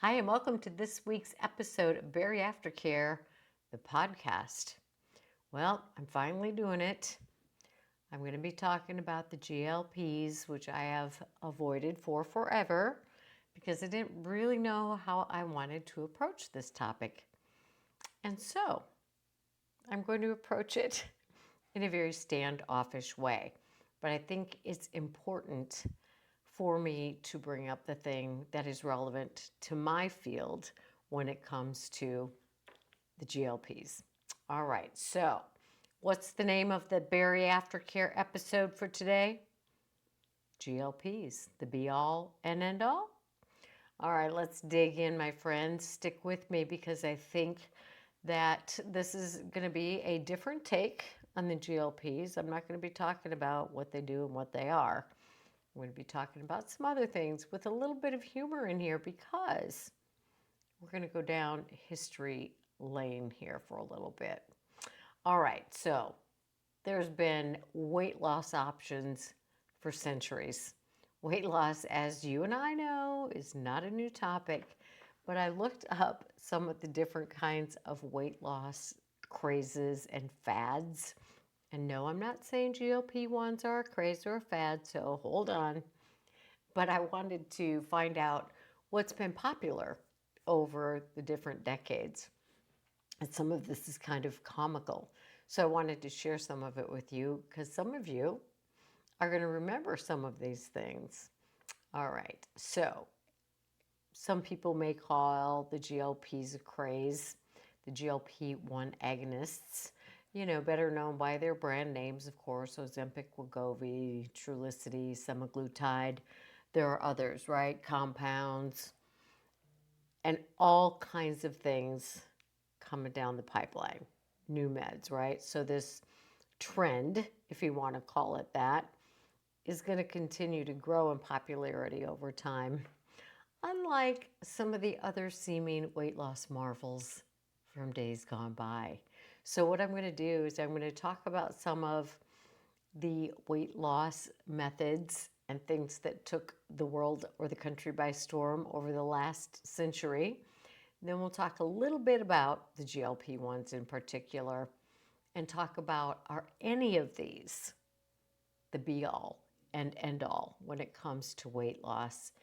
Hi, and welcome to this week's episode of BariAftercare, the podcast. Well, I'm finally doing it. I'm going to be talking about the GLPs, which I have avoided for forever because I didn't really know how I wanted to approach this topic. And so I'm going to approach it in a very standoffish way. But I think it's important for me to bring up the thing that is relevant to my field when it comes to the GLPs. All right, so what's the name of the BariAftercare episode for today? GLPs, the be all and end all. All right, let's dig in, my friends. Stick with me because I think that this is going to be a different take on the GLPs. I'm not going to be talking about what they do and what they are. I'm going to be talking about some other things with a little bit of humor in here because we're going to go down history lane here for a little bit. All right, so there's been weight loss options for centuries. Weight loss, as you and I know, is not a new topic, but I looked up some of the different kinds of weight loss crazes and fads. And no, I'm not saying GLP-1s are a craze or a fad, so hold on. But I wanted to find out what's been popular over the different decades. And some of this is kind of comical. So I wanted to share some of it with you because some of you are going to remember some of these things. All right. So some people may call the GLPs a craze, the GLP-1 agonists, better known by their brand names, of course, Ozempic, Wegovy, Trulicity, semaglutide. There are others, right? Compounds and all kinds of things coming down the pipeline. New meds, right? So this trend, if you want to call it that, is going to continue to grow in popularity over time, unlike some of the other seeming weight loss marvels from days gone by. So what I'm going to do is I'm going to talk about some of the weight loss methods and things that took the world or the country by storm over the last century. Then we'll talk a little bit about the GLP-1s in particular and talk about, are any of these the be-all and end-all when it comes to weight loss?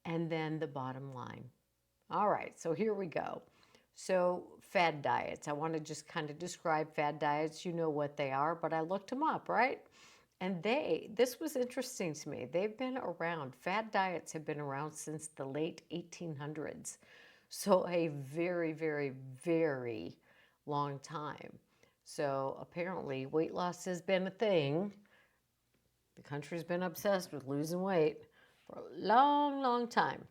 And then the bottom line. All right, so here we go. So fad diets. I want to just kind of describe fad diets. You know what they are, but I looked them up, right? And this was interesting to me. They've been around. Fad diets have been around since the late 1800s. So a very, very, very long time. So apparently weight loss has been a thing. The country's been obsessed with losing weight for a long, long time.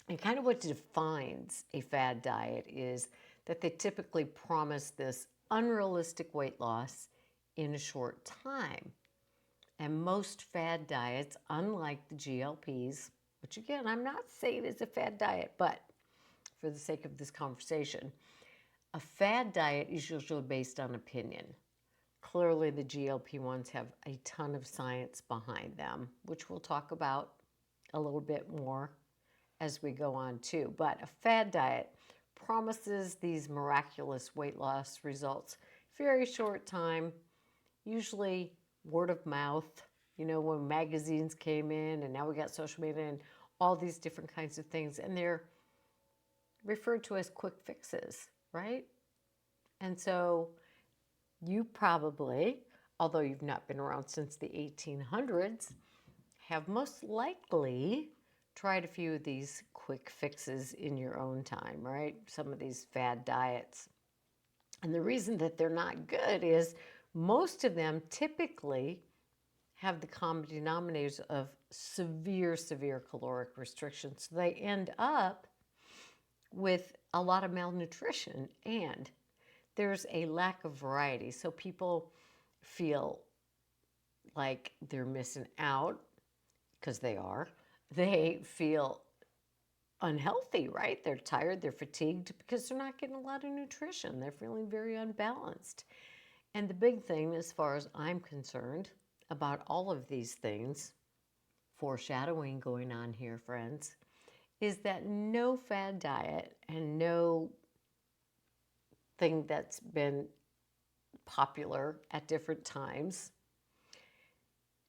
And kind of what defines a fad diet is that they typically promise this unrealistic weight loss in a short time. And most fad diets, unlike the GLPs, which again, I'm not saying is a fad diet, but for the sake of this conversation, a fad diet is usually based on opinion. Clearly, the GLP-1s have a ton of science behind them, which we'll talk about a little bit more as we go on too. But a fad diet promises these miraculous weight loss results, very short time, usually word of mouth. When magazines came in and now we got social media and all these different kinds of things, and they're referred to as quick fixes, right? And so you probably, although you've not been around since the 1800s, have most likely tried a few of these quick fixes in your own time, right? Some of these fad diets. And the reason that they're not good is most of them typically have the common denominators of severe, severe caloric restrictions. So they end up with a lot of malnutrition and there's a lack of variety. So people feel like they're missing out because they are. They feel unhealthy, right? They're tired, they're fatigued because they're not getting a lot of nutrition. They're feeling very unbalanced. And the big thing, as far as I'm concerned, about all of these things, foreshadowing going on here, friends, is that no fad diet and no thing that's been popular at different times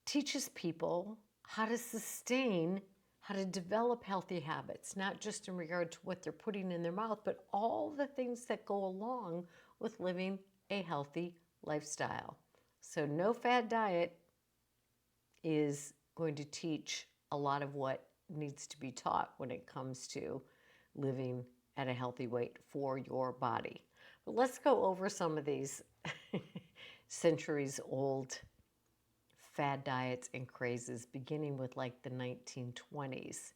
teaches people how to sustain, how to develop healthy habits, not just in regard to what they're putting in their mouth, but all the things that go along with living a healthy lifestyle. So no fad diet is going to teach a lot of what needs to be taught when it comes to living at a healthy weight for your body. But let's go over some of these centuries old fad diets and crazes, beginning with like the 1920s.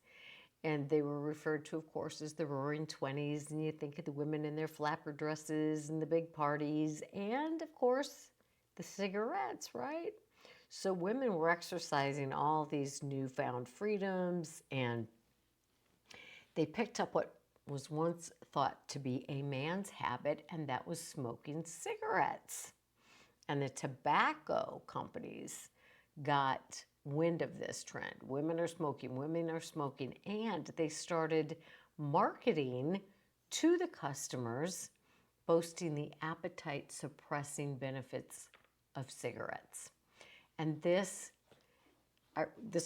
And they were referred to, of course, as the Roaring Twenties. And you think of the women in their flapper dresses and the big parties, and of course, the cigarettes, right? So women were exercising all these newfound freedoms, and they picked up what was once thought to be a man's habit, and that was smoking cigarettes. And the tobacco companies got wind of this trend. Women are smoking, and they started marketing to the customers, boasting the appetite suppressing benefits of cigarettes. And this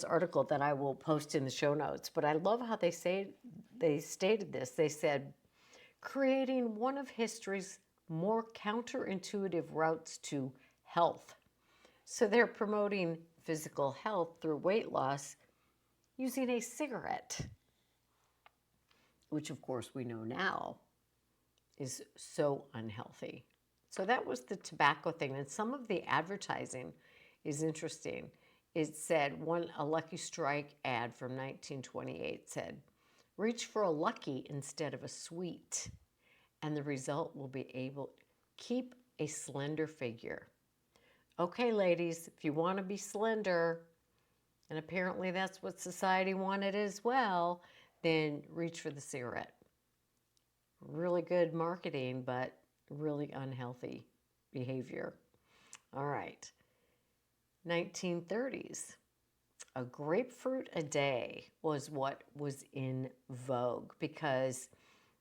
article that I will post in the show notes, but I love how they stated this. They said, creating one of history's more counterintuitive routes to health. So they're promoting physical health through weight loss using a cigarette, which of course we know now is so unhealthy. So that was the tobacco thing. And some of the advertising is interesting. It said, a Lucky Strike ad from 1928 said, reach for a Lucky instead of a sweet, and the result will be able to keep a slender figure. Okay, ladies, if you want to be slender, and apparently that's what society wanted as well, then reach for the cigarette. Really good marketing, but really unhealthy behavior. All right. 1930s. A grapefruit a day was what was in vogue because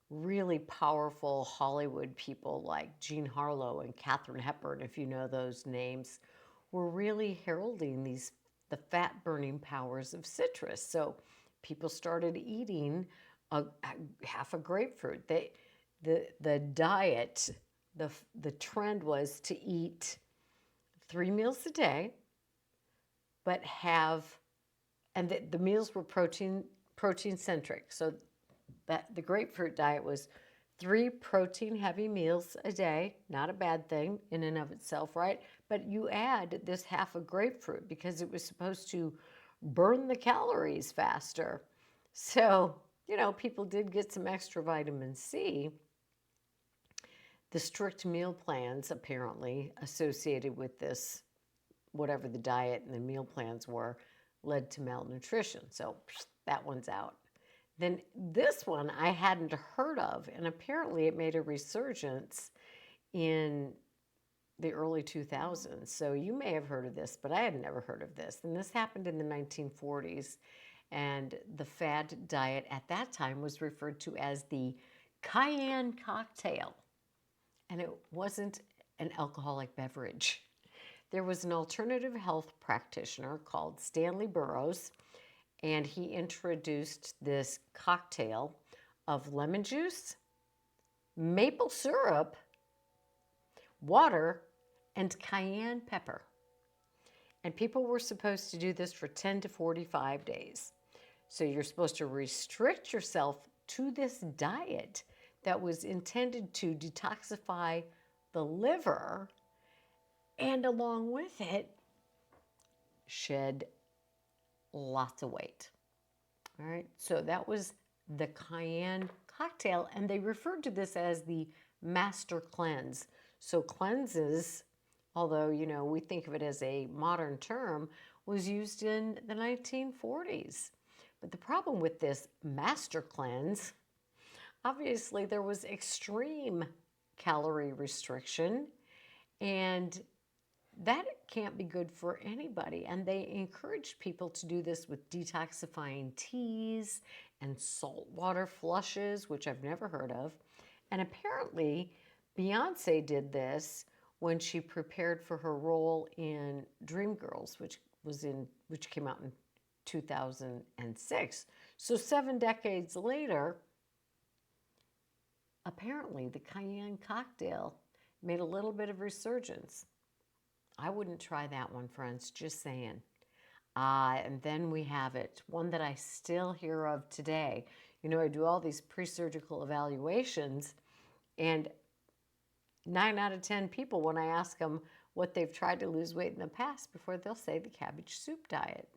really powerful Hollywood people like Jean Harlow and Katharine Hepburn, if you know those names, were really heralding the fat-burning powers of citrus. So people started eating half a grapefruit. The diet, the trend was to eat 3 meals a day, but and the meals were protein-centric. So that the grapefruit diet was 3 protein-heavy meals a day. Not a bad thing in and of itself, right? But you add this half a grapefruit because it was supposed to burn the calories faster. So, people did get some extra vitamin C. The strict meal plans apparently associated with this, whatever the diet and the meal plans were, led to malnutrition. So that one's out. Then this one I hadn't heard of, and apparently it made a resurgence in the early 2000s. So you may have heard of this, but I had never heard of this. And this happened in the 1940s, and the fad diet at that time was referred to as the cayenne cocktail. And it wasn't an alcoholic beverage. There was an alternative health practitioner called Stanley Burroughs, and he introduced this cocktail of lemon juice, maple syrup, water, and cayenne pepper. And people were supposed to do this for 10 to 45 days. So you're supposed to restrict yourself to this diet that was intended to detoxify the liver, and along with it, shed lots of weight. All right, so that was the cayenne cocktail, and they referred to this as the master cleanse. So cleanses, although, we think of it as a modern term, was used in the 1940s. But the problem with this master cleanse, obviously there was extreme calorie restriction, and that can't be good for anybody. And they encouraged people to do this with detoxifying teas and saltwater flushes, which I've never heard of. And apparently, Beyonce did this when she prepared for her role in Dreamgirls, which came out in 2006. So 7 decades later, apparently the cayenne cocktail made a little bit of resurgence. I wouldn't try that one, friends, just saying. And then we have it, one that I still hear of today. I do all these pre-surgical evaluations, and 9 out of 10 people, when I ask them what they've tried to lose weight in the past before, they'll say the cabbage soup diet.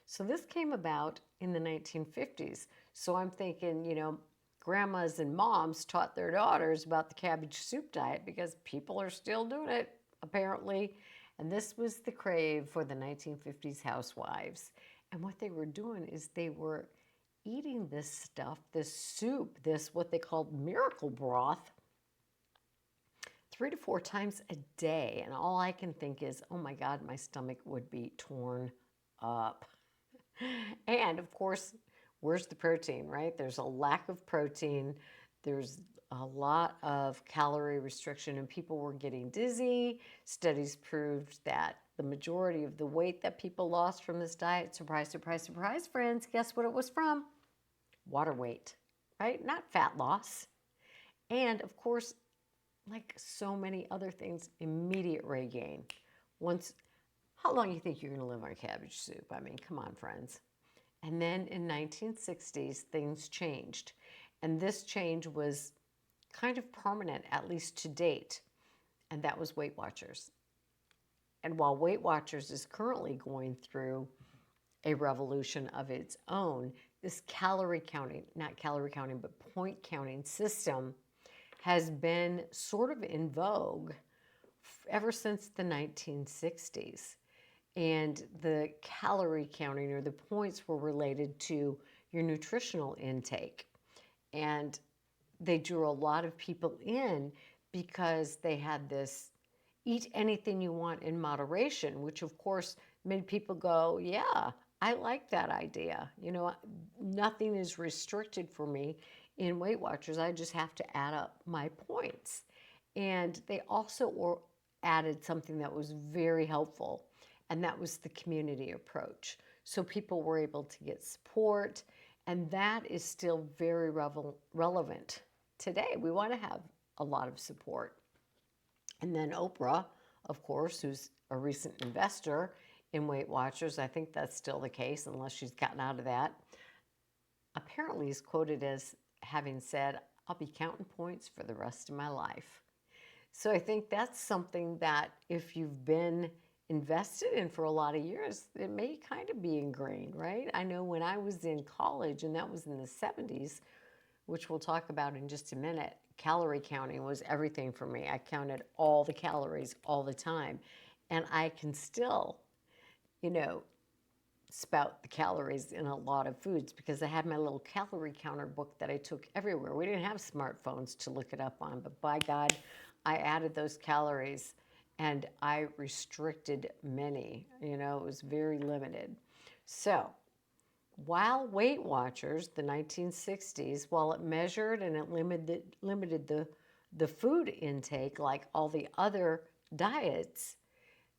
So this came about in the 1950s. So I'm thinking, grandmas and moms taught their daughters about the cabbage soup diet because people are still doing it, apparently. And this was the crave for the 1950s housewives. And what they were doing is they were eating this stuff, this soup, this what they called miracle broth, 3 to 4 times a day. And all I can think is, oh my God, my stomach would be torn up. And of course, where's the protein, right? There's a lack of protein. There's a lot of calorie restriction, and people were getting dizzy. Studies proved that the majority of the weight that people lost from this diet, surprise, surprise, surprise, friends, guess what it was from? Water weight, right? Not fat loss. And of course, like so many other things, immediate regain. How long do you think you're going to live on cabbage soup? I mean, come on, friends. And then in 1960s, things changed. And this change was kind of permanent, at least to date. And that was Weight Watchers. And while Weight Watchers is currently going through a revolution of its own, this calorie counting, not calorie counting, but point counting system has been sort of in vogue ever since the 1960s. And the calorie counting, or the points, were related to your nutritional intake. And they drew a lot of people in because they had this eat anything you want in moderation, which of course made people go, yeah, I like that idea. Nothing is restricted for me in Weight Watchers. I just have to add up my points. And they also added something that was very helpful, and that was the community approach. So people were able to get support, and that is still very relevant today. We want to have a lot of support. And then Oprah, of course, who's a recent investor in Weight Watchers, I think that's still the case unless she's gotten out of that, apparently is quoted as having said, I'll be counting points for the rest of my life. So I think that's something that if you've been invested in for a lot of years, it may kind of be ingrained, right? I know when I was in college, and that was in the 70s, which we'll talk about in just a minute, calorie counting was everything for me. I counted all the calories all the time. And I can still, spout the calories in a lot of foods because I had my little calorie counter book that I took everywhere. We didn't have smartphones to look it up on, but by God, I added those calories and I restricted many. It was very limited. So while Weight Watchers, the 1960s, while it measured and it limited the food intake like all the other diets,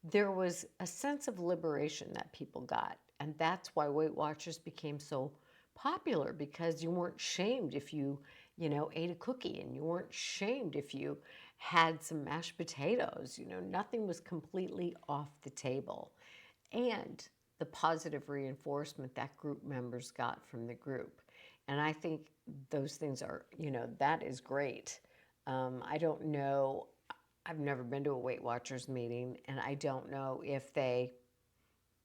there was a sense of liberation that people got. And that's why Weight Watchers became so popular, because you weren't shamed if you ate a cookie, and you weren't shamed if you had some mashed potatoes. Nothing was completely off the table. And the positive reinforcement that group members got from the group. And I think those things are, that is great. I don't know. I've never been to a Weight Watchers meeting, and I don't know if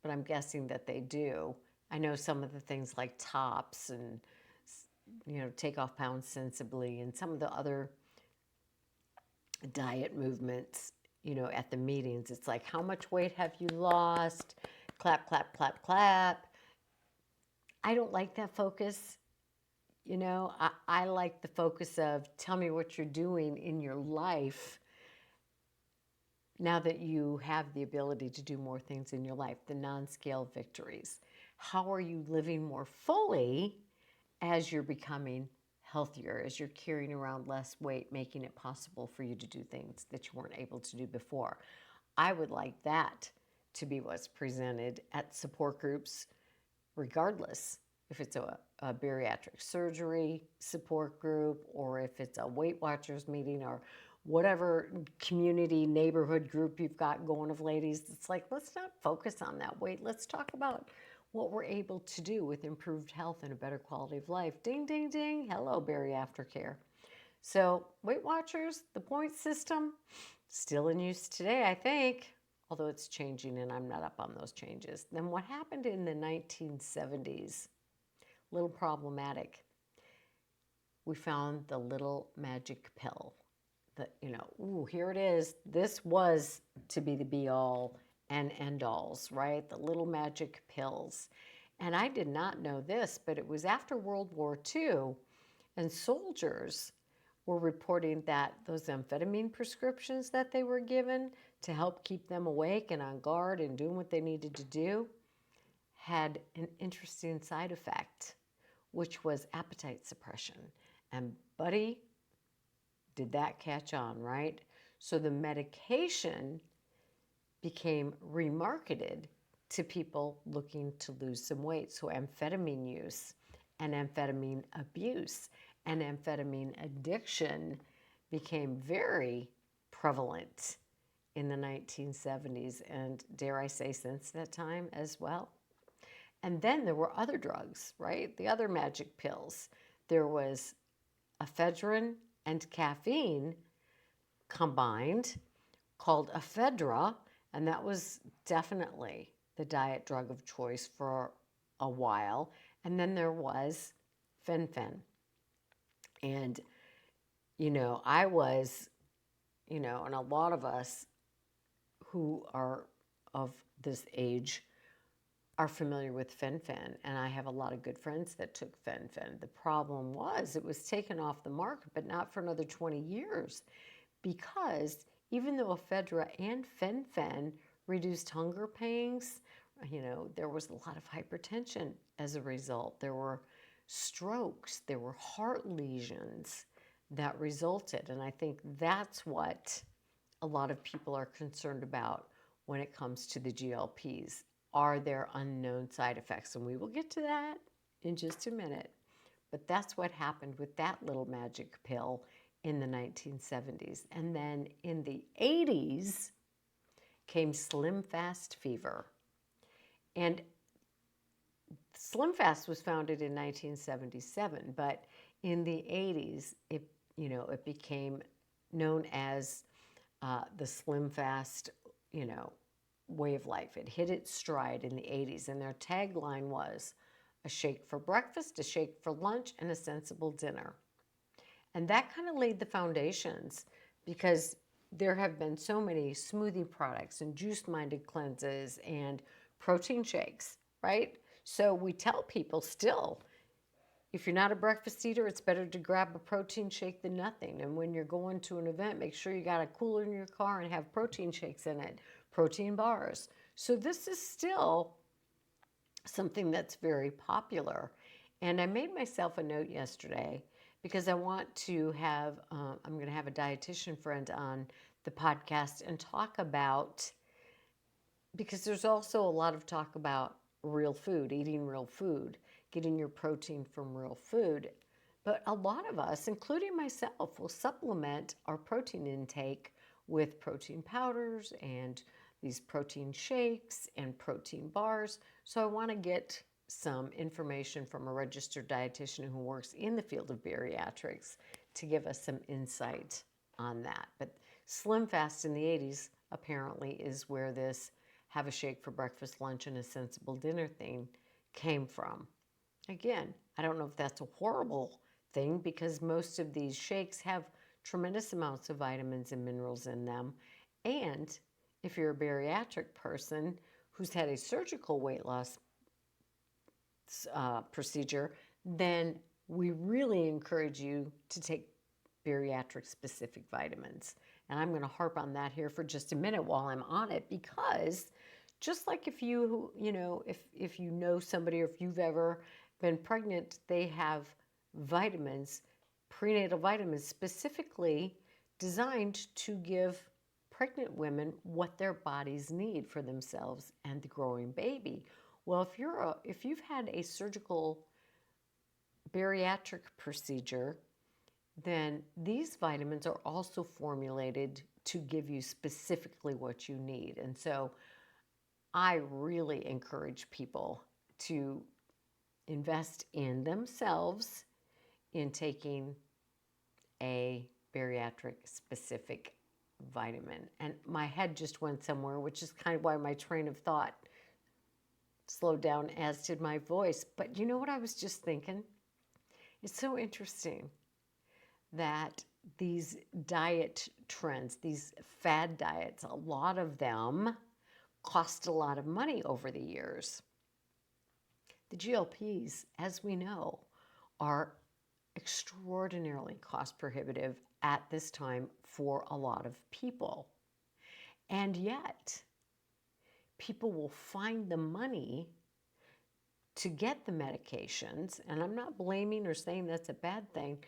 but I'm guessing that they do. I know some of the things like TOPS and, take off pounds sensibly, and some of the other diet movements, at the meetings. It's like, how much weight have you lost? Clap, clap, clap, clap. I don't like that focus. I like the focus of tell me what you're doing in your life now that you have the ability to do more things in your life, the non-scale victories. How are you living more fully as you're becoming healthier, as you're carrying around less weight, making it possible for you to do things that you weren't able to do before. I would like that to be what's presented at support groups, regardless if it's a bariatric surgery support group or if it's a Weight Watchers meeting or whatever community neighborhood group you've got going of ladies. It's like, let's not focus on that weight. Let's talk about what we're able to do with improved health and a better quality of life. Ding, ding, ding. Hello, BariAftercare. So Weight Watchers, the point system, still in use today, I think, although it's changing and I'm not up on those changes. Then what happened in the 1970s, a little problematic. We found the little magic pill. That, ooh, here it is. This was to be the be all and end alls, right? The little magic pills. And I did not know this, but it was after World War II, and soldiers were reporting that those amphetamine prescriptions that they were given to help keep them awake and on guard and doing what they needed to do had an interesting side effect, which was appetite suppression. And buddy, did that catch on, right? So the medication became remarketed to people looking to lose some weight. So amphetamine use and amphetamine abuse and amphetamine addiction became very prevalent in the 1970s and, dare I say, since that time as well. And then there were other drugs, right? The other magic pills. There was ephedrine and caffeine combined, called ephedra, and that was definitely the diet drug of choice for a while. And then there was fen-phen. And, I was, and a lot of us who are of this age are familiar with fen-phen, and I have a lot of good friends that took fen-phen. The problem was it was taken off the market, but not for another 20 years, because even though ephedra and fen-phen reduced hunger pangs, there was a lot of hypertension as a result. There were strokes, there were heart lesions that resulted, and I think that's what a lot of people are concerned about when it comes to the GLPs. Are there unknown side effects? And we will get to that in just a minute. But that's what happened with that little magic pill in the 1970s. And then in the 80s came Slim Fast fever. And Slim Fast was founded in 1977, but in the 80s, it became known as the Slim Fast, way of life. It hit its stride in the 80s, and their tagline was a shake for breakfast, a shake for lunch, and a sensible dinner. And that kind of laid the foundations, because there have been so many smoothie products and juice-minded cleanses and protein shakes, right? So we tell people still, if you're not a breakfast eater, it's better to grab a protein shake than nothing. And when you're going to an event, make sure you got a cooler in your car and have protein shakes in it, protein bars. So this is still something that's very popular. And I made myself a note yesterday because I want to have, I'm going to have a dietitian friend on the podcast and talk about, because there's also a lot of talk about real food, eating real food, getting your protein from real food. But a lot of us, including myself, will supplement our protein intake with protein powders and these protein shakes and protein bars. So I want to get some information from a registered dietitian who works in the field of bariatrics to give us some insight on that. But Slim Fast in the 80s apparently is where this have a shake for breakfast, lunch, and a sensible dinner thing came from. Again, I don't know if that's a horrible thing, because most of these shakes have tremendous amounts of vitamins and minerals in them. And if you're a bariatric person who's had a surgical weight loss procedure, then we really encourage you to take bariatric specific vitamins. And I'm going to harp on that here for just a minute while I'm on it, because just like if you know somebody, or if you've ever been pregnant, they have vitamins, prenatal vitamins specifically designed to give pregnant women what their bodies need for themselves and the growing baby. Well, if you've had a surgical bariatric procedure, then these vitamins are also formulated to give you specifically what you need. And so I really encourage people to invest in themselves in taking a bariatric specific vitamin. And my head just went somewhere, which is kind of why my train of thought slowed down, as did my voice. But you know what I was just thinking? It's so interesting that these diet trends, these fad diets, a lot of them cost a lot of money over the years. The GLPs, as we know, are extraordinarily cost prohibitive at this time for a lot of people. And yet, people will find the money to get the medications. And I'm not blaming or saying that's a bad thing.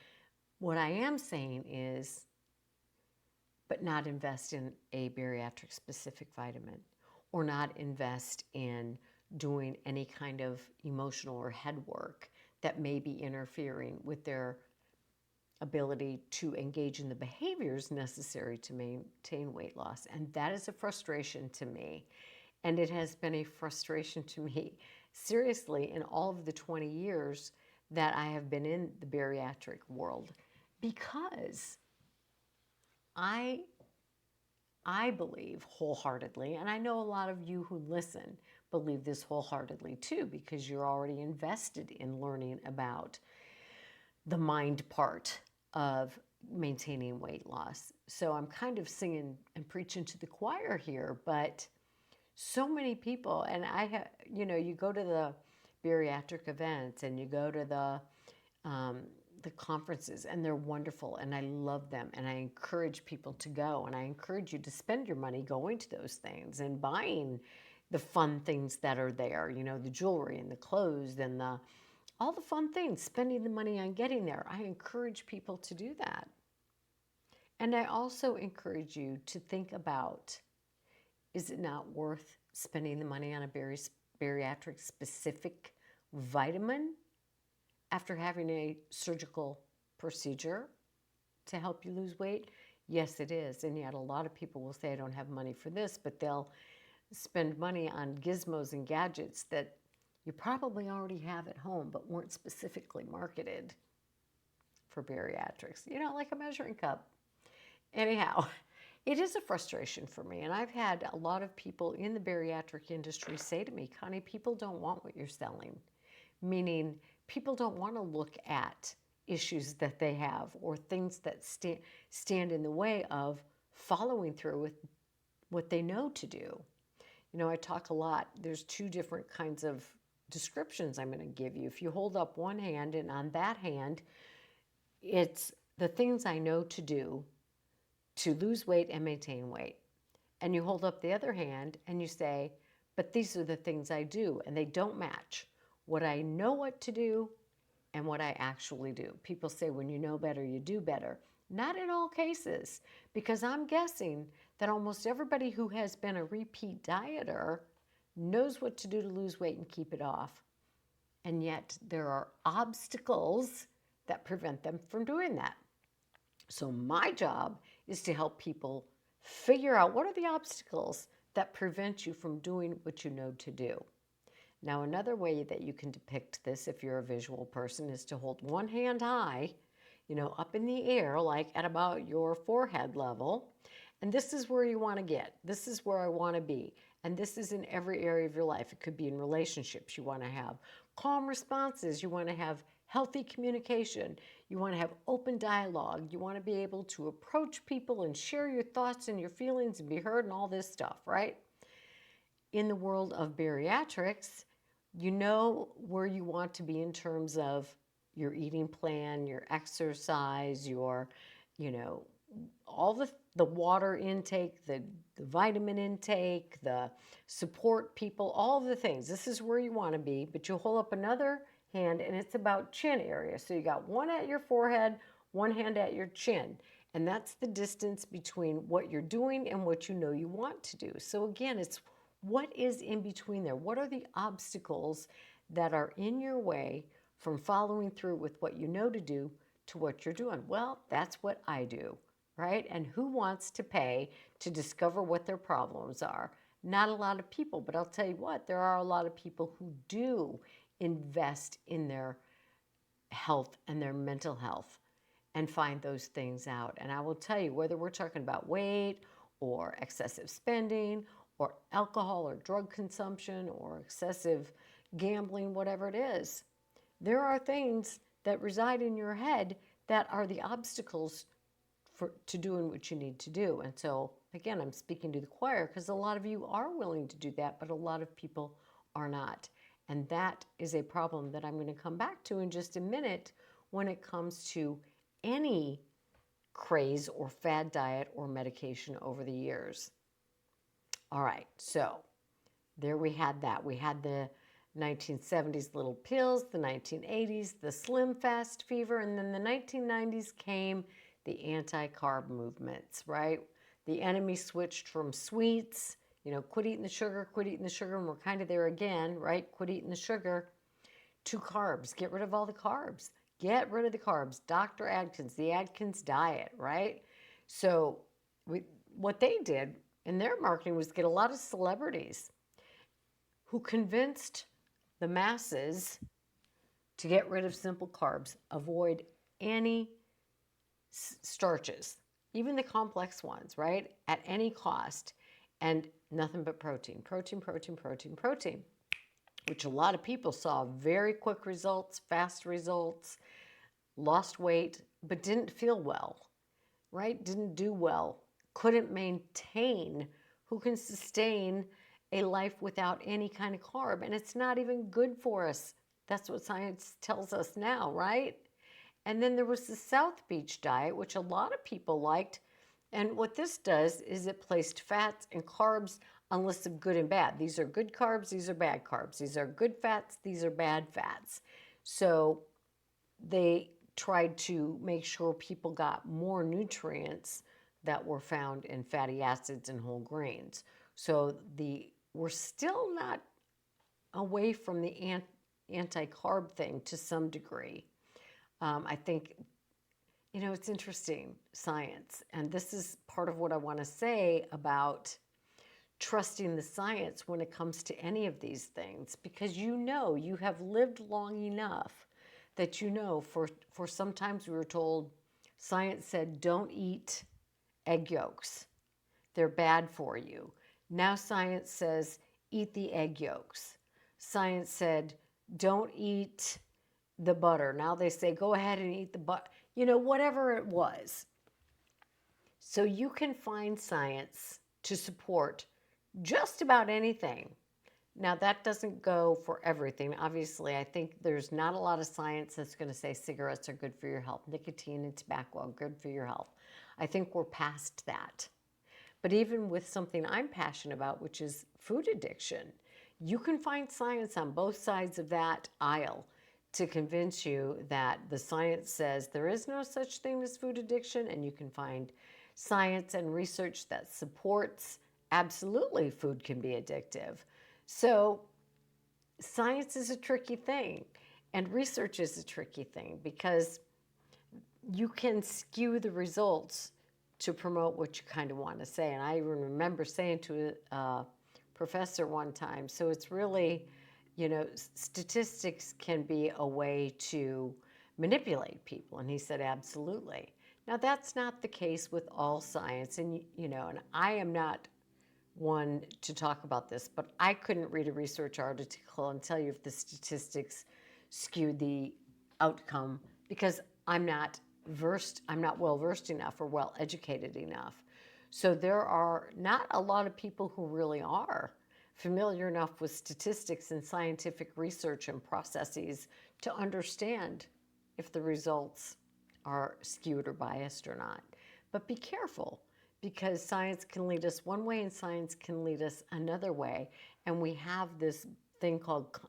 What I am saying is, but not invest in a bariatric specific vitamin, or not invest in doing any kind of emotional or head work that may be interfering with their ability to engage in the behaviors necessary to maintain weight loss. And that is a frustration to me. And it has been a frustration to me, seriously, in all of the 20 years that I have been in the bariatric world, because I believe wholeheartedly, and I know a lot of you who listen believe this wholeheartedly too, because you're already invested in learning about the mind part of maintaining weight loss. So I'm kind of singing and preaching to the choir here, but so many people, and I have, you go to the bariatric events and you go to the conferences, and they're wonderful, and I love them, and I encourage people to go, and I encourage you to spend your money going to those things and buying the fun things that are there, the jewelry and the clothes and all the fun things, spending the money on getting there. I encourage people to do that. And I also encourage you to think about, is it not worth spending the money on a bariatric specific vitamin after having a surgical procedure to help you lose weight? Yes, it is. And yet a lot of people will say, I don't have money for this, but they'll spend money on gizmos and gadgets that you probably already have at home but weren't specifically marketed for bariatrics. Like a measuring cup. Anyhow, it is a frustration for me. And I've had a lot of people in the bariatric industry say to me, Connie, people don't want what you're selling. Meaning, people don't want to look at issues that they have or things that stand in the way of following through with what they know to do. I talk a lot. There's two different kinds of descriptions I'm going to give you. If you hold up one hand, and on that hand, it's the things I know to do to lose weight and maintain weight. And you hold up the other hand and you say, but these are the things I do, and they don't match what I know what to do and what I actually do. People say when you know better, you do better. Not in all cases, because I'm guessing that almost everybody who has been a repeat dieter knows what to do to lose weight and keep it off. And yet there are obstacles that prevent them from doing that. So my job is to help people figure out what are the obstacles that prevent you from doing what you know to do. Now, another way that you can depict this, if you're a visual person, is to hold one hand high, up in the air, like at about your forehead level. And this is where you want to get. This is where I want to be. And this is in every area of your life. It could be in relationships. You want to have calm responses. You want to have healthy communication. You want to have open dialogue. You want to be able to approach people and share your thoughts and your feelings and be heard and all this stuff, right? In the world of bariatrics, you know where you want to be in terms of your eating plan, your exercise, your, all the water intake, the vitamin intake, the support people, all the things. This is where you want to be, but you hold up another hand, and it's about chin area. So you got one at your forehead, one hand at your chin. And that's the distance between what you're doing and what you know you want to do. So again, it's what is in between there? What are the obstacles that are in your way from following through with what you know to do to what you're doing? Well, that's what I do, right? And who wants to pay to discover what their problems are? Not a lot of people, but I'll tell you what, there are a lot of people who do invest in their health and their mental health and find those things out. And I will tell you, whether we're talking about weight or excessive spending or alcohol or drug consumption or excessive gambling, whatever it is, there are things that reside in your head that are the obstacles to doing what you need to do. And so, again, I'm speaking to the choir because a lot of you are willing to do that, but a lot of people are not. And that is a problem that I'm going to come back to in just a minute when it comes to any craze or fad diet or medication over the years. All right, so there we had that. We had the 1970s little pills, the 1980s, the slim fast fever, and then the 1990s came the anti-carb movements, right? The enemy switched from sweets, quit eating the sugar, and we're kind of there again, right? Quit eating the sugar, to carbs. Get rid of all the carbs. Get rid of the carbs. Dr. Atkins, the Atkins diet, right? So what they did in their marketing was get a lot of celebrities who convinced the masses to get rid of simple carbs, avoid any starches, even the complex ones, right? At any cost, and nothing but protein, protein, protein, protein, protein, which a lot of people saw very quick results, fast results, lost weight, but didn't feel well, right? Didn't do well, couldn't maintain. Who can sustain a life without any kind of carb? And it's not even good for us. That's what science tells us now, right? And then there was the South Beach diet, which a lot of people liked. And what this does is it placed fats and carbs on lists of good and bad. These are good carbs, these are bad carbs. These are good fats, these are bad fats. So they tried to make sure people got more nutrients that were found in fatty acids and whole grains. So we're still not away from the anti-carb thing to some degree. I think, it's interesting, science. And this is part of what I want to say about trusting the science when it comes to any of these things, because you have lived long enough that for sometimes we were told, science said, don't eat egg yolks. They're bad for you. Now science says, eat the egg yolks. Science said, don't eat the butter. Now they say, go ahead and eat the butter. Whatever it was. So you can find science to support just about anything. Now, that doesn't go for everything. Obviously, I think there's not a lot of science that's going to say cigarettes are good for your health. Nicotine and tobacco are good for your health. I think we're past that. But even with something I'm passionate about, which is food addiction, you can find science on both sides of that aisle to convince you that the science says there is no such thing as food addiction, and you can find science and research that supports absolutely food can be addictive. So science is a tricky thing, and research is a tricky thing, because you can skew the results to promote what you kind of want to say. And I even remember saying to a professor one time, so it's really, statistics can be a way to manipulate people. And he said, absolutely. Now, that's not the case with all science. And, and I am not one to talk about this, but I couldn't read a research article and tell you if the statistics skewed the outcome, because I'm not well versed enough or well educated enough. So there are not a lot of people who really are familiar enough with statistics and scientific research and processes to understand if the results are skewed or biased or not. But be careful, because science can lead us one way and science can lead us another way. And we have this thing called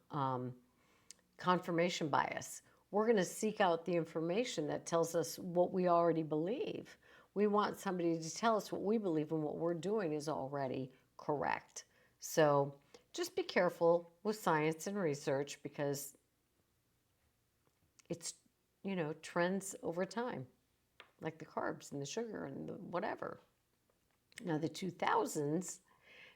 confirmation bias. We're going to seek out the information that tells us what we already believe. We want somebody to tell us what we believe, and what we're doing is already correct. So just be careful with science and research, because it's, trends over time, like the carbs and the sugar and the whatever. Now, the 2000s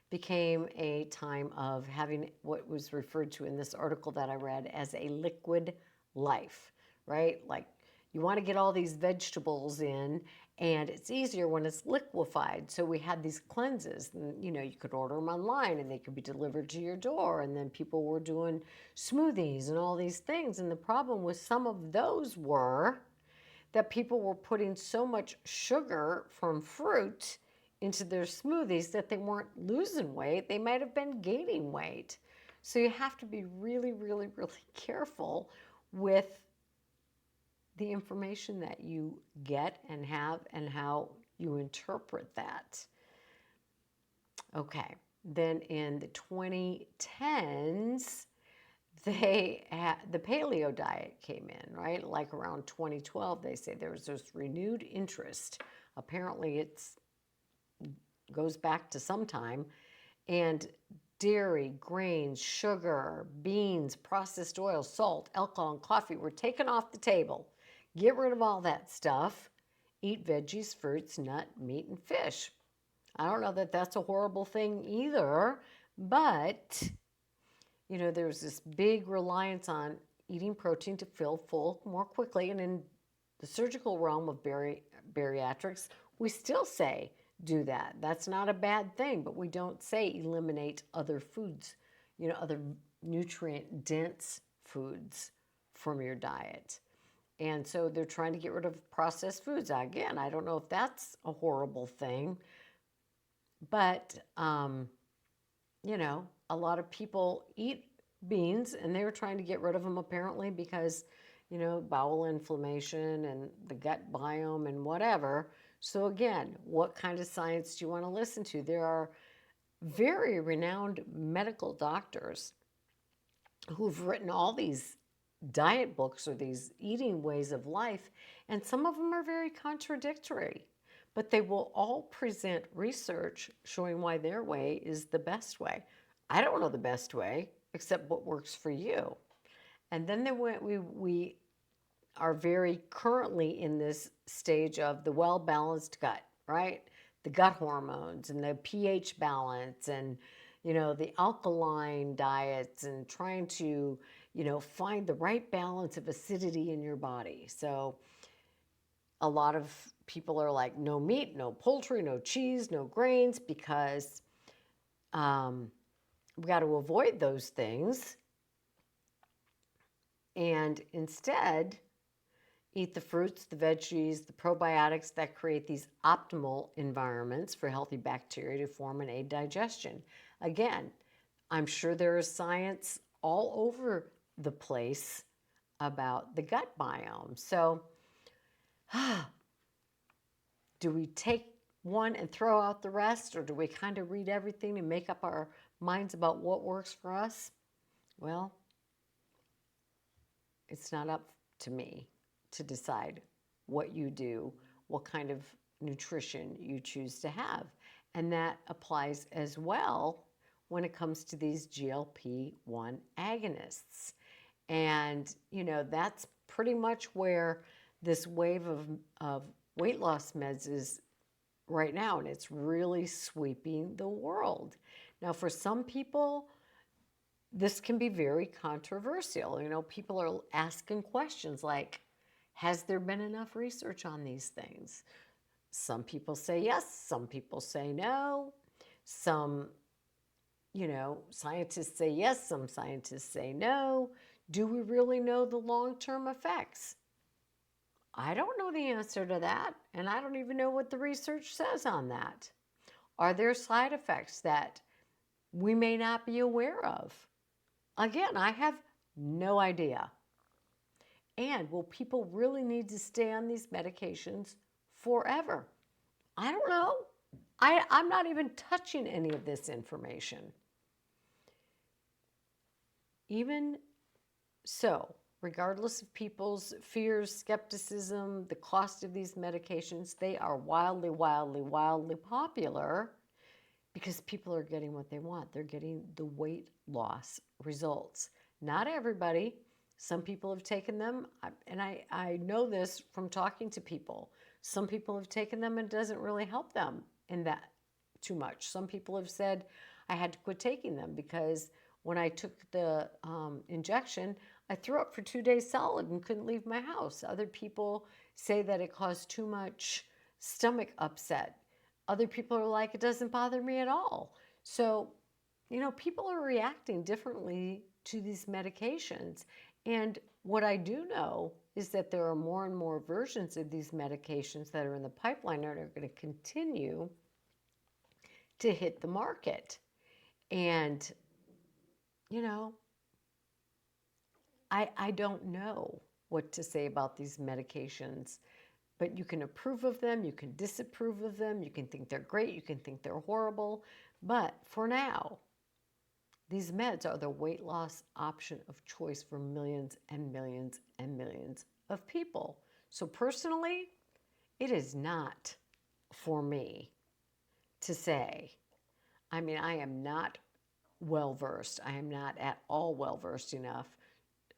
became a time of having what was referred to in this article that I read as a liquid life, right? Like, you want to get all these vegetables in, and it's easier when it's liquefied. So we had these cleanses, and you could order them online and they could be delivered to your door. And then people were doing smoothies and all these things. And the problem with some of those were that people were putting so much sugar from fruit into their smoothies that they weren't losing weight. They might have been gaining weight. So you have to be really, really, really careful with the information that you get and have, and how you interpret that. Okay, then in the 2010s, the paleo diet came in, right? Like around 2012, they say there was this renewed interest. Apparently, goes back to some time, and dairy, grains, sugar, beans, processed oil, salt, alcohol, and coffee were taken off the table. Get rid of all that stuff. Eat veggies, fruits, nut, meat, and fish. I don't know that that's a horrible thing either, but there's this big reliance on eating protein to feel full more quickly. And in the surgical realm of bariatrics, we still say do that. That's not a bad thing, but we don't say eliminate other foods, other nutrient-dense foods from your diet. And so they're trying to get rid of processed foods. Again, I don't know if that's a horrible thing, but, a lot of people eat beans, and they were trying to get rid of them apparently because, bowel inflammation and the gut biome and whatever. So again, what kind of science do you want to listen to? There are very renowned medical doctors who've written all these diet books or these eating ways of life, and some of them are very contradictory, but they will all present research showing why their way is the best way. I don't know the best way except what works for you. And then we are very currently in this stage of the well-balanced gut, right? The gut hormones and the pH balance, and the alkaline diets, and trying to find the right balance of acidity in your body. So a lot of people are like, no meat, no poultry, no cheese, no grains, because we got to avoid those things, and instead eat the fruits, the veggies, the probiotics that create these optimal environments for healthy bacteria to form and aid digestion. Again, I'm sure there is science all over the place about the gut biome. So do we take one and throw out the rest, or do we kind of read everything and make up our minds about what works for us? Well, it's not up to me to decide what you do, what kind of nutrition you choose to have. And that applies as well when it comes to these GLP-1 agonists. And, that's pretty much where this wave of weight loss meds is right now, and it's really sweeping the world. Now, for some people, this can be very controversial. People are asking questions like, has there been enough research on these things? Some people say yes, some people say no. Some, scientists say yes, some scientists say no. Do we really know the long-term effects? I don't know the answer to that, and I don't even know what the research says on that. Are there side effects that we may not be aware of? Again, I have no idea. And will people really need to stay on these medications forever? I don't know. I'm not even touching any of this information. Even So, regardless of people's fears, skepticism, the cost of these medications, they are wildly, wildly, wildly popular because people are getting what they want. They're getting the weight loss results. Not everybody. Some people have taken them, and I know this from talking to people. Some people have taken them and it doesn't really help them in that too much. Some people have said, I had to quit taking them because when I took the injection, I threw up for 2 days solid and couldn't leave my house. Other people say that it caused too much stomach upset. Other people are like, it doesn't bother me at all. So, people are reacting differently to these medications. And what I do know is that there are more and more versions of these medications that are in the pipeline and are going to continue to hit the market. And, you know, I don't know what to say about these medications, but you can approve of them, you can disapprove of them, you can think they're great, you can think they're horrible. But for now, these meds are the weight loss option of choice for millions and millions and millions of people. So personally, it is not for me to say. I mean, I am not well versed. I am not at all well versed enough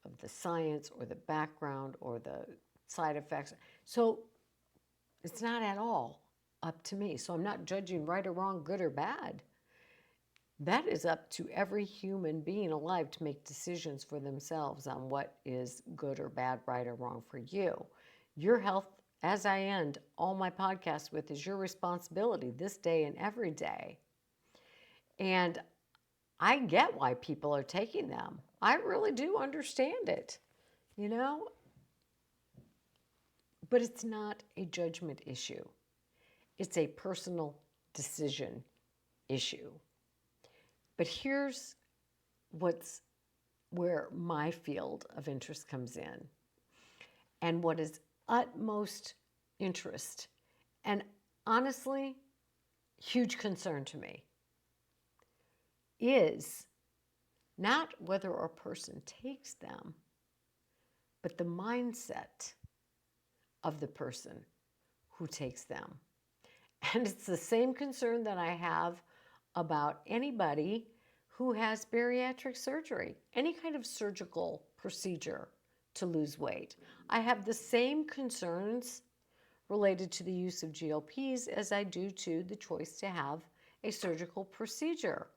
of the science or the background or the side effects. So it's not at all up to me. So I'm not judging right or wrong, good or bad. That is up to every human being alive to make decisions for themselves on what is good or bad, right or wrong for you. Your health, as I end all my podcasts with, is your responsibility this day and every day. And I get why people are taking them. I really do understand it, you know? But it's not a judgment issue. It's a personal decision issue. But here's what's where my field of interest comes in and what is utmost interest and honestly huge concern to me is not whether a person takes them, but the mindset of the person who takes them. And it's the same concern that I have about anybody who has bariatric surgery, any kind of surgical procedure to lose weight. I have the same concerns related to the use of GLPs as I do to the choice to have a surgical procedure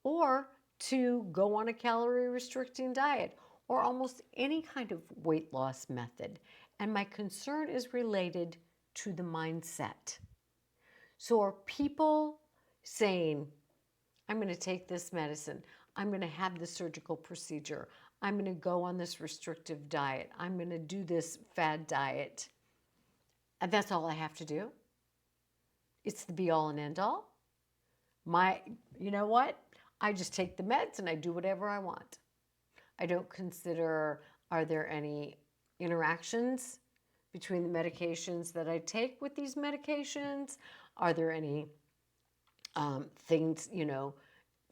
or to go on a calorie restricting diet or almost any kind of weight loss method. And my concern is related to the mindset. So are people saying, I'm going to take this medicine, I'm going to have this surgical procedure, I'm going to go on this restrictive diet, I'm going to do this fad diet, and that's all I have to do? It's the be all and end all? You know what? I just take the meds and I do whatever I want. I don't consider, are there any interactions between the medications that I take with these medications? Are there any things,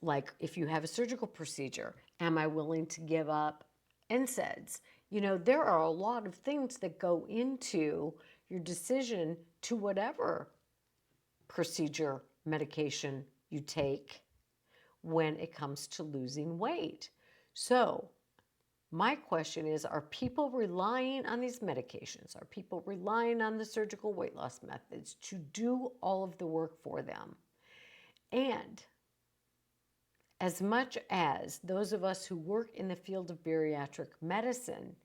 like if you have a surgical procedure, am I willing to give up NSAIDs? There are a lot of things that go into your decision to whatever procedure medication you take when it comes to losing weight. So my question is, are people relying on these medications? Are people relying on the surgical weight loss methods to do all of the work for them? And as much as those of us who work in the field of bariatric medicine,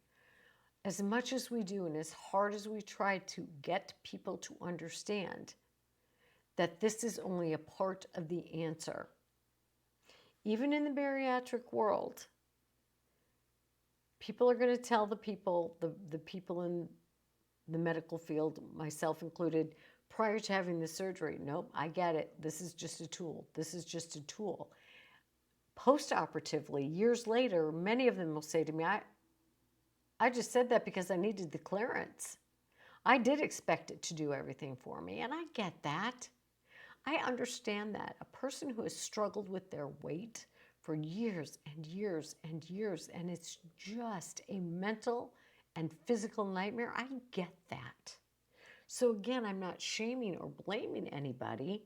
as much as we do and as hard as we try to get people to understand that this is only a part of the answer, even in the bariatric world, people are going to tell the people in the medical field, myself included, prior to having the surgery, nope, I get it. This is just a tool. This is just a tool. Post-operatively, years later, many of them will say to me, I just said that because I needed the clearance. I did expect it to do everything for me, and I get that. I understand that. A person who has struggled with their weight for years and years and years, and it's just a mental and physical nightmare. I get that. So again, I'm not shaming or blaming anybody.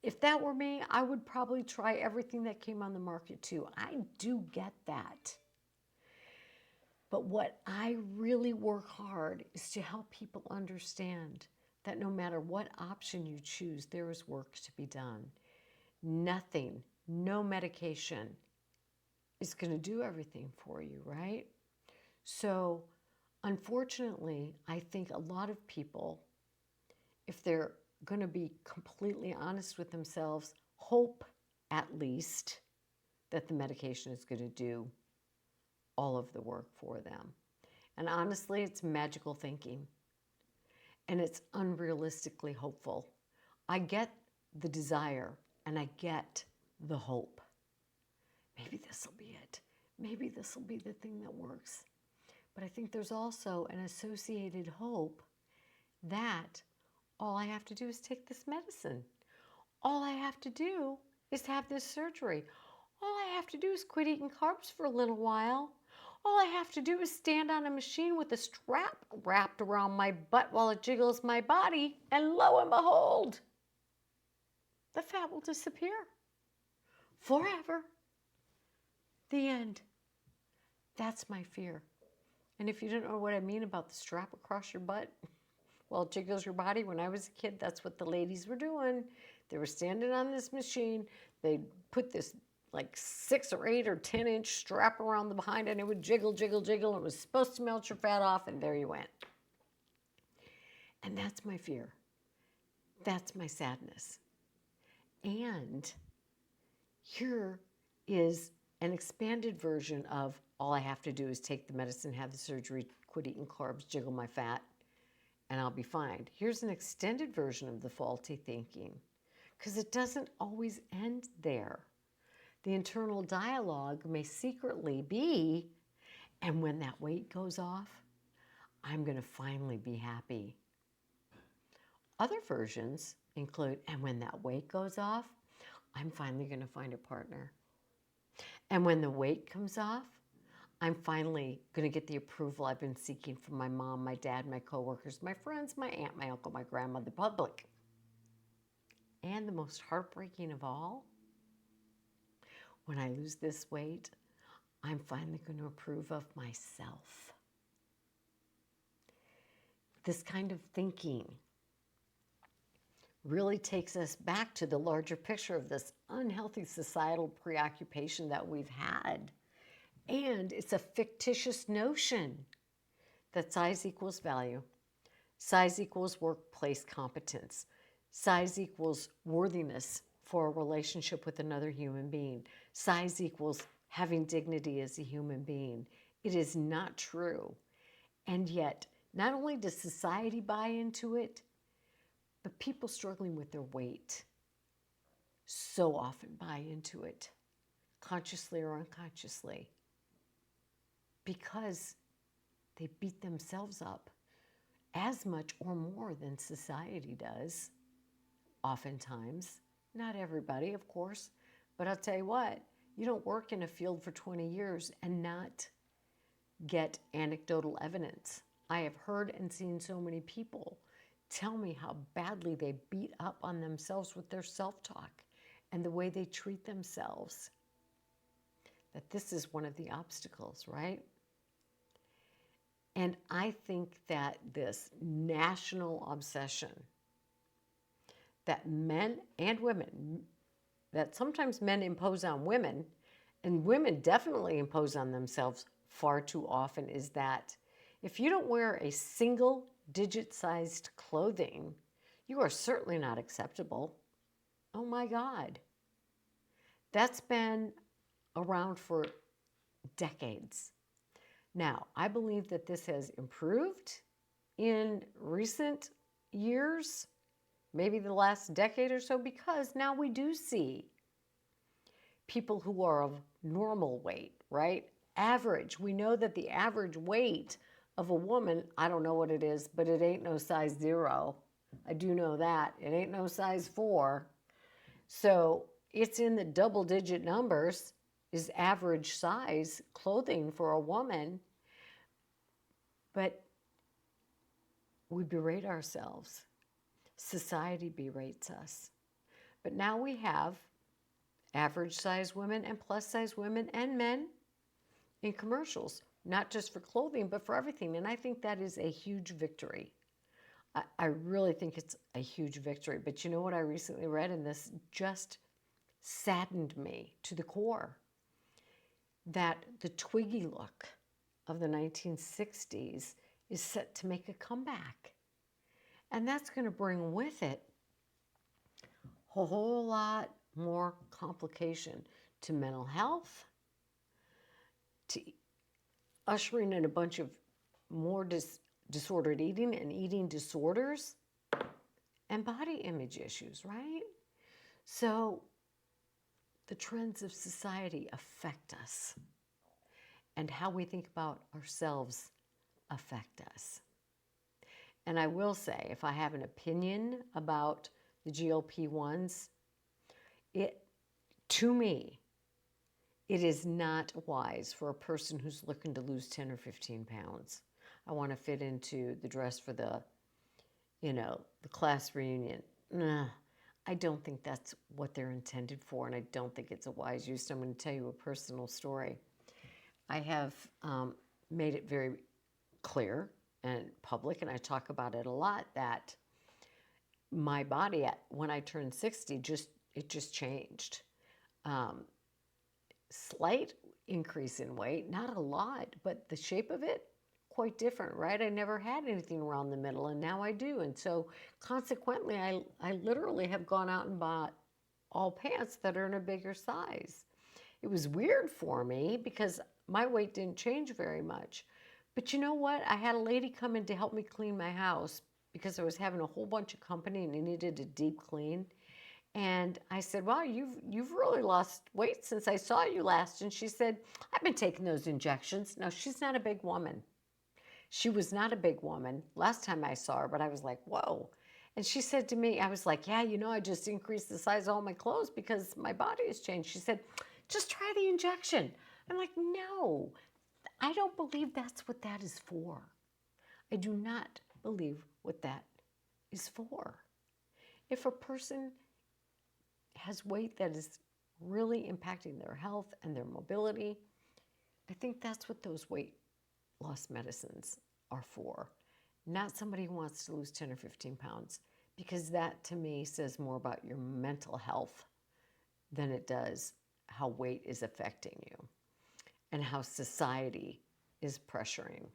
If that were me, I would probably try everything that came on the market too. I do get that. But what I really work hard is to help people understand that no matter what option you choose, there is work to be done. Nothing, no medication is going to do everything for you, right? So, unfortunately, I think a lot of people, if they're going to be completely honest with themselves, hope at least that the medication is going to do all of the work for them. And honestly, it's magical thinking. And it's unrealistically hopeful. I get the desire and I get the hope. Maybe this will be it. Maybe this will be the thing that works. But I think there's also an associated hope that all I have to do is take this medicine. All I have to do is have this surgery. All I have to do is quit eating carbs for a little while. All I have to do is stand on a machine with a strap wrapped around my butt while it jiggles my body, and lo and behold, the fat will disappear forever. The end. That's my fear. And if you don't know what I mean about the strap across your butt while it jiggles your body, when I was a kid, that's what the ladies were doing. They were standing on this machine. They'd put this like 6 or 8 or 10-inch strap around the behind, and it would jiggle, jiggle, jiggle. It was supposed to melt your fat off, and there you went. And that's my fear. That's my sadness. And here is an expanded version of all I have to do is take the medicine, have the surgery, quit eating carbs, jiggle my fat, and I'll be fine. Here's an extended version of the faulty thinking, because it doesn't always end there. The internal dialogue may secretly be, and when that weight goes off, I'm going to finally be happy. Other versions include, and when that weight goes off, I'm finally going to find a partner. And when the weight comes off, I'm finally going to get the approval I've been seeking from my mom, my dad, my coworkers, my friends, my aunt, my uncle, my grandma, the public. And the most heartbreaking of all, when I lose this weight, I'm finally going to approve of myself. This kind of thinking really takes us back to the larger picture of this unhealthy societal preoccupation that we've had. And it's a fictitious notion that size equals value, size equals workplace competence, size equals worthiness for a relationship with another human being, size equals having dignity as a human being. It is not true. And yet, not only does society buy into it, but people struggling with their weight so often buy into it, consciously or unconsciously, because they beat themselves up as much or more than society does, oftentimes. Not everybody, of course, but I'll tell you what, you don't work in a field for 20 years and not get anecdotal evidence. I have heard and seen so many people tell me how badly they beat up on themselves with their self-talk and the way they treat themselves. That this is one of the obstacles, right? And I think that this national obsession that men and women, that sometimes men impose on women, and women definitely impose on themselves far too often, is that if you don't wear a single digit-sized clothing, you are certainly not acceptable. Oh my God. That's been around for decades. Now, I believe that this has improved in recent years, maybe the last decade or so, because now we do see people who are of normal weight, right? Average. We know that the average weight of a woman, I don't know what it is, but it ain't no size 0. I do know that. It ain't no size 4. So it's in the double-digit numbers, is average size clothing for a woman, but we berate ourselves. Society berates us. But now we have average size women and plus size women and men in commercials, not just for clothing, but for everything. And I think that is a huge victory. I really think it's a huge victory. But you know what I recently read, and this just saddened me to the core, that the Twiggy look of the 1960s is set to make a comeback. And that's going to bring with it a whole lot more complication to mental health, to ushering in a bunch of more disordered eating and eating disorders and body image issues, right? So the trends of society affect us, and how we think about ourselves affect us. And I will say, if I have an opinion about the GLP-1s, to me, it is not wise for a person who's looking to lose 10 or 15 pounds. I want to fit into the dress for the class reunion. Nah, I don't think that's what they're intended for, and I don't think it's a wise use. I'm going to tell you a personal story. I have made it very clear and public, and I talk about it a lot, that my body, when I turned 60, it just changed. Slight increase in weight, not a lot, but the shape of it, quite different, right? I never had anything around the middle, and now I do. And so consequently, I literally have gone out and bought all pants that are in a bigger size. It was weird for me because my weight didn't change very much. But you know what? I had a lady come in to help me clean my house because I was having a whole bunch of company and I needed a deep clean. And I said, "Wow, you've really lost weight since I saw you last." And she said, "I've been taking those injections." Now, she's not a big woman. She was not a big woman last time I saw her, but I was like, whoa. And she said to me, I was like, "Yeah, I just increased the size of all my clothes because my body has changed." She said, "Just try the injection." I'm like, no, I don't believe that's what that is for. I do not believe what that is for. If a person has weight that is really impacting their health and their mobility, I think that's what those weight loss medicines are for. Not somebody who wants to lose 10 or 15 pounds, because that to me says more about your mental health than it does how weight is affecting you and how society is pressuring.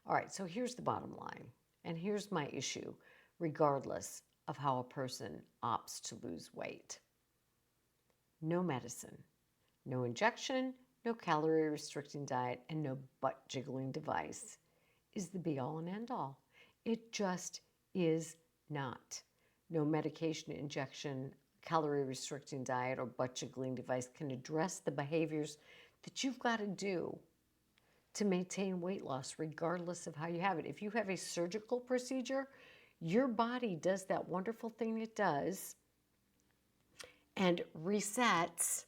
All right, so here's the bottom line, and here's my issue, regardless of how a person opts to lose weight. No medicine, no injection, no calorie restricting diet, and no butt jiggling device is the be all and end all. It just is not. No medication, injection, calorie restricting diet, or butt jiggling device can address the behaviors that you've got to do to maintain weight loss, regardless of how you have it. If you have a surgical procedure, your body does that wonderful thing it does and resets,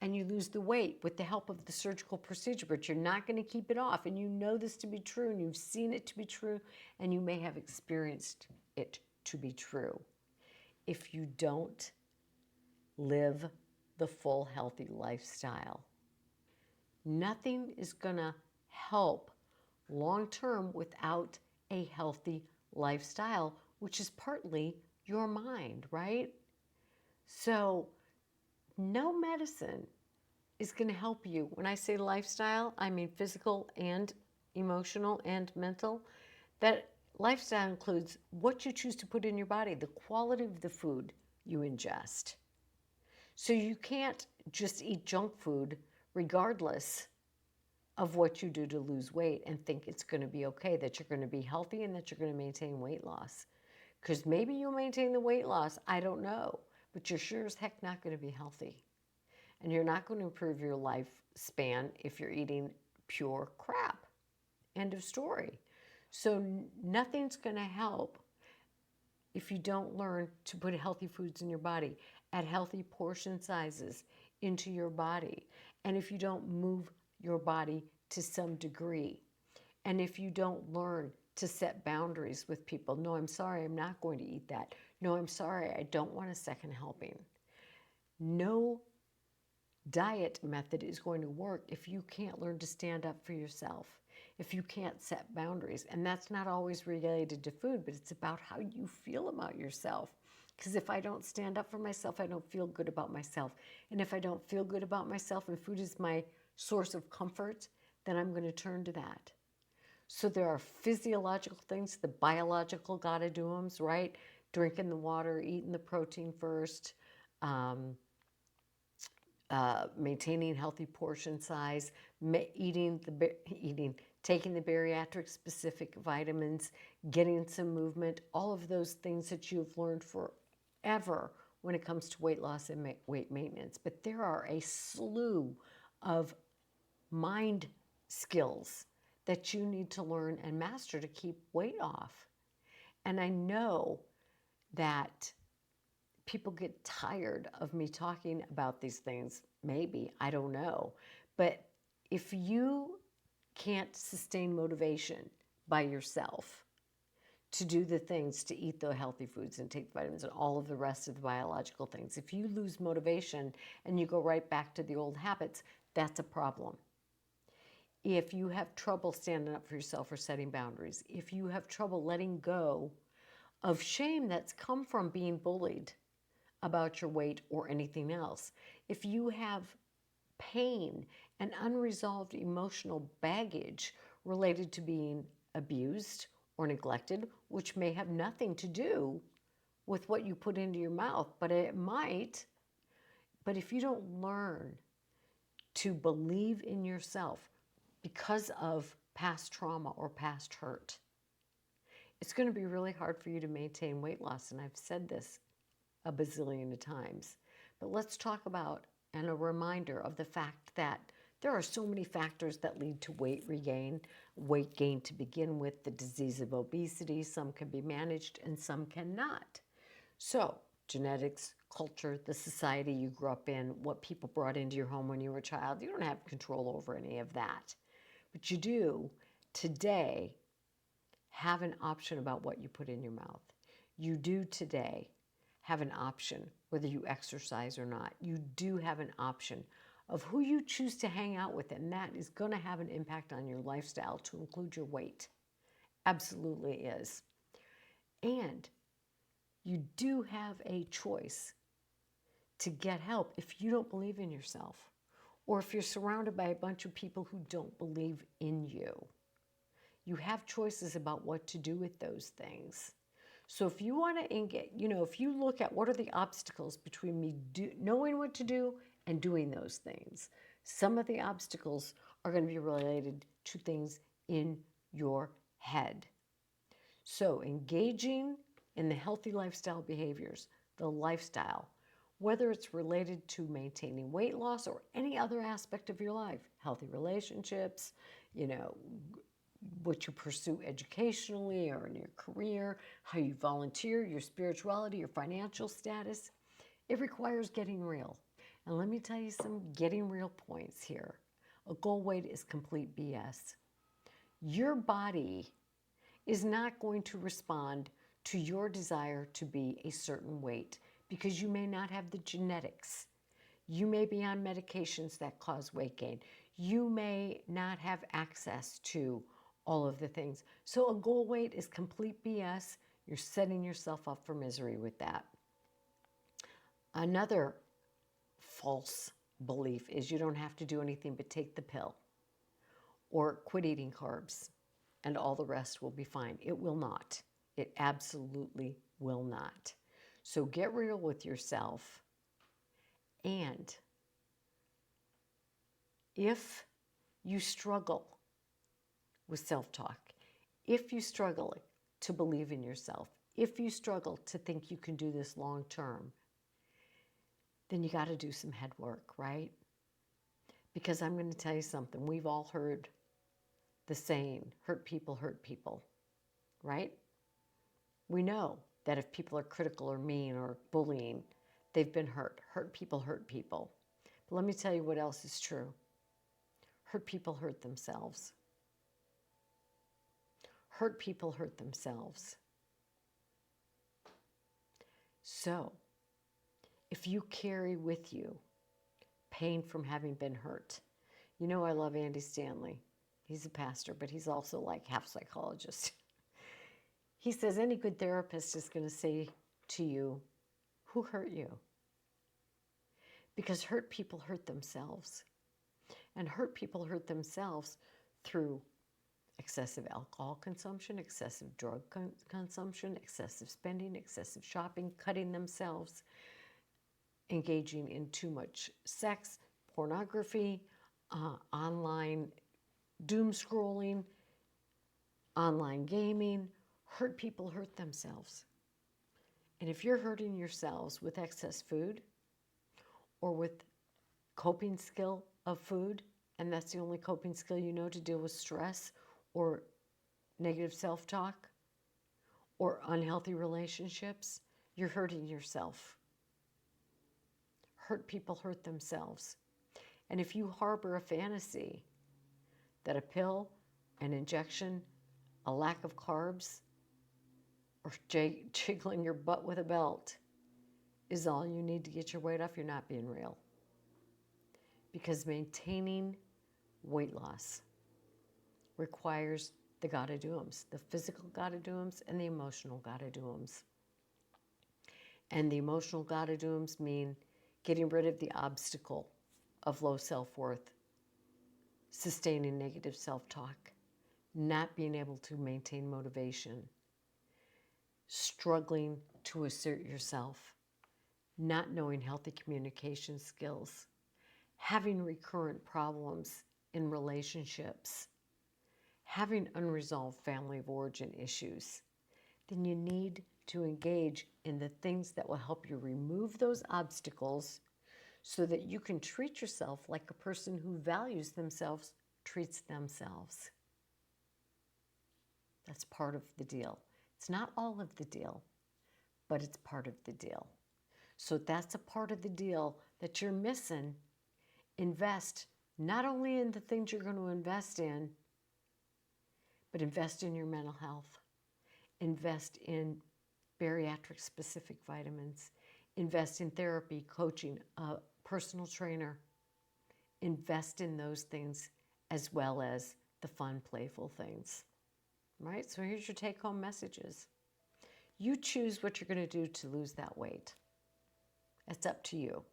and you lose the weight with the help of the surgical procedure, but you're not going to keep it off. And you know this to be true, and you've seen it to be true, and you may have experienced it to be true. If you don't live the full, healthy lifestyle, nothing is going to help long-term without a healthy lifestyle, which is partly your mind, right? So no medicine is going to help you. When I say lifestyle, I mean physical and emotional and mental. That lifestyle includes what you choose to put in your body, the quality of the food you ingest. So you can't just eat junk food regardless of what you do to lose weight and think it's going to be okay, that you're going to be healthy and that you're going to maintain weight loss. Because maybe you'll maintain the weight loss, I don't know, but you're sure as heck not going to be healthy. And you're not going to improve your lifespan if you're eating pure crap. End of story. So nothing's going to help if you don't learn to put healthy foods in your body at healthy portion sizes into your body, and if you don't move your body to some degree, and if you don't learn to set boundaries with people, no, I'm sorry, I'm not going to eat that. No, I'm sorry, I don't want a second helping. No diet method is going to work if you can't learn to stand up for yourself, if you can't set boundaries. And that's not always related to food, but it's about how you feel about yourself. Because if I don't stand up for myself, I don't feel good about myself. And if I don't feel good about myself and food is my source of comfort, then I'm going to turn to that. So there are physiological things, the biological gotta do do's, right? Drinking the water, eating the protein first, um, maintaining healthy portion size, taking the bariatric specific vitamins, getting some movement, all of those things that you've learned forever when it comes to weight loss and weight maintenance. But there are a slew of mind skills that you need to learn and master to keep weight off. And I know that people get tired of me talking about these things. Maybe, I don't know. But if you can't sustain motivation by yourself to do the things, to eat the healthy foods and take vitamins and all of the rest of the biological things, if you lose motivation and you go right back to the old habits, that's a problem. If you have trouble standing up for yourself or setting boundaries, if you have trouble letting go of shame that's come from being bullied about your weight or anything else, if you have pain and unresolved emotional baggage related to being abused or neglected, which may have nothing to do with what you put into your mouth, but it might. But if you don't learn to believe in yourself because of past trauma or past hurt, it's going to be really hard for you to maintain weight loss. And I've said this a bazillion of times. But let's talk about and a reminder of the fact that there are so many factors that lead to weight regain, weight gain to begin with, the disease of obesity. Some can be managed and some cannot. So genetics, culture, the society you grew up in, what people brought into your home when you were a child, you don't have control over any of that. But you do today have an option about what you put in your mouth. You do today have an option whether you exercise or not. You do have an option of who you choose to hang out with, and that is going to have an impact on your lifestyle to include your weight. Absolutely is. And you do have a choice to get help if you don't believe in yourself, or if you're surrounded by a bunch of people who don't believe in you. You have choices about what to do with those things. So if you want to engage, if you look at what are the obstacles between me knowing what to do and doing those things, some of the obstacles are going to be related to things in your head. So engaging in the healthy lifestyle behaviors, the lifestyle, whether it's related to maintaining weight loss or any other aspect of your life, healthy relationships, what you pursue educationally or in your career, how you volunteer, your spirituality, your financial status, it requires getting real. And let me tell you some getting real points here. A goal weight is complete BS. Your body is not going to respond to your desire to be a certain weight because you may not have the genetics. You may be on medications that cause weight gain. You may not have access to all of the things. So a goal weight is complete BS. You're setting yourself up for misery with that. Another false belief is you don't have to do anything but take the pill or quit eating carbs and all the rest will be fine. It will not. It absolutely will not. So get real with yourself. And if you struggle with self-talk, if you struggle to believe in yourself, if you struggle to think you can do this long term, then you got to do some head work, right? Because I'm going to tell you something. We've all heard the saying, hurt people, right? We know that if people are critical or mean or bullying, they've been hurt. Hurt people hurt people. But let me tell you what else is true. Hurt people hurt themselves. Hurt people hurt themselves. So, if you carry with you pain from having been hurt, you know I love Andy Stanley. He's a pastor, but he's also like half psychologist. He says any good therapist is going to say to you, who hurt you? Because hurt people hurt themselves. And hurt people hurt themselves through excessive alcohol consumption, excessive drug consumption, excessive spending, excessive shopping, cutting themselves, engaging in too much sex, pornography, online doom scrolling, online gaming. Hurt people hurt themselves. And if you're hurting yourselves with excess food or with coping skill of food, and that's the only coping skill you know to deal with stress or negative self-talk or unhealthy relationships, you're hurting yourself. Hurt people hurt themselves. And if you harbor a fantasy that a pill, an injection, a lack of carbs, or jiggling your butt with a belt is all you need to get your weight off, you're not being real. Because maintaining weight loss requires the gotta do's, the physical gotta do's and the emotional gotta do's. And the emotional gotta do's mean getting rid of the obstacle of low self-worth, sustaining negative self-talk, not being able to maintain motivation, struggling to assert yourself, not knowing healthy communication skills, having recurrent problems in relationships, having unresolved family of origin issues, then you need to engage in the things that will help you remove those obstacles so that you can treat yourself like a person who values themselves treats themselves. That's part of the deal. It's not all of the deal, but it's part of the deal. So that's a part of the deal that you're missing. Invest not only in the things you're going to invest in, but invest in your mental health. Invest in bariatric specific vitamins. Invest in therapy, coaching, a personal trainer. Invest in those things as well as the fun, playful things. Right? So here's your take-home messages. You choose what you're going to do to lose that weight. It's up to you.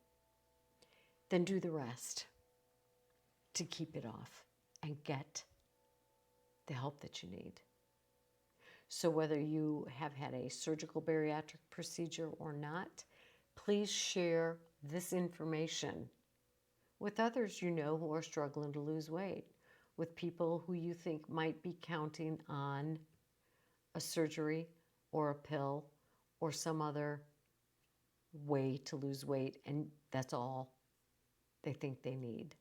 Then do the rest to keep it off and get the help that you need. So whether you have had a surgical bariatric procedure or not, please share this information with others you know who are struggling to lose weight, with people who you think might be counting on a surgery or a pill or some other way to lose weight, and that's all they think they need.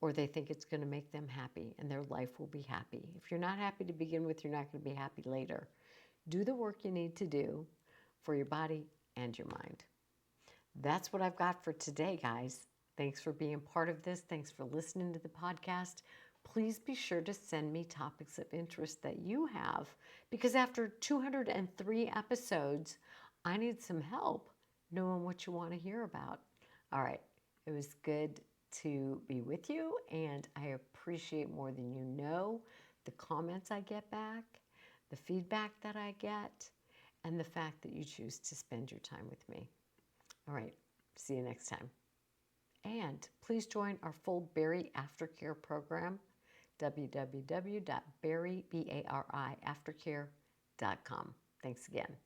Or they think it's going to make them happy and their life will be happy. If you're not happy to begin with, you're not going to be happy later. Do the work you need to do for your body and your mind. That's what I've got for today, guys. Thanks for being part of this. Thanks for listening to the podcast. Please be sure to send me topics of interest that you have, because after 203 episodes, I need some help knowing what you want to hear about. All right. It was good to be with you, and I appreciate more than you know the comments I get back, the feedback that I get, and the fact that you choose to spend your time with me. All right, see you next time. And please join our full BariAftercare program, www.bariaftercare.com. Thanks again.